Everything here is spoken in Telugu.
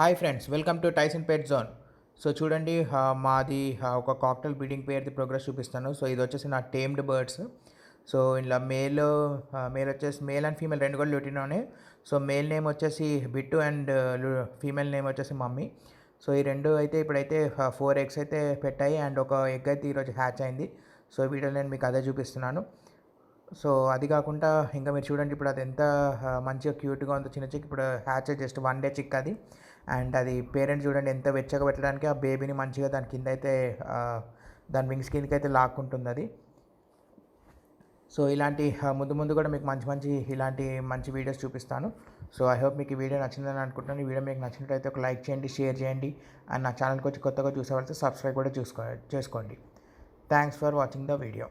Hi friends, welcome to Tyson pet zone. So చూడండి, మాది ఒక కాక్టైల్ బ్రీడింగ్ పేరుది ప్రోగ్రెస్ చూపిస్తాను. సో ఇది వచ్చేసి నా టేమ్డ్ బర్డ్స్. సో ఇలా మేల్ వచ్చేసి మేల్ అండ్ ఫీమేల్ రెండు కూడా ల్యూటినోనే. సో మేల్ నేమ్ వచ్చేసి బిట్టు అండ్ ఫీమేల్ నేమ్ వచ్చేసి మమ్మీ. సో ఈ రెండు అయితే ఇప్పుడైతే 4 eggs అయితే పెట్టాయి అండ్ ఒక ఎగ్ అయితే ఈరోజు హ్యాచ్ అయింది. సో వీడియోలో నేను మీకు అదే చూపిస్తున్నాను. సో అది కాకుండా ఇంకా మీరు చూడండి, ఇప్పుడు అది ఎంత మంచిగా క్యూట్గా ఉందో చిన్న చిక్. ఇప్పుడు హ్యాచ్ జస్ట్ 1 day చిక్ అది. అండ్ అది పేరెంట్ చూడండి ఎంత వెచ్చగా పెట్టడానికి ఆ బేబీని మంచిగా దాని కింద అయితే దాని వింగ్స్ కిందకి అయితే లాక్కుంటుంది అది. సో ఇలాంటి ముందు ముందు కూడా మీకు ఇలాంటి మంచి వీడియోస్ చూపిస్తాను. సో ఐ హోప్ మీకు ఈ వీడియో నచ్చిందని అనుకుంటున్నాను. ఈ వీడియో మీకు నచ్చినట్లయితే ఒక లైక్ చేయండి, షేర్ చేయండి అండ్ నా ఛానల్కి వచ్చి కొత్తగా చూసేవాళ్ళతో సబ్స్క్రైబ్ కూడా చేసుకోండి. Thanks for watching the video.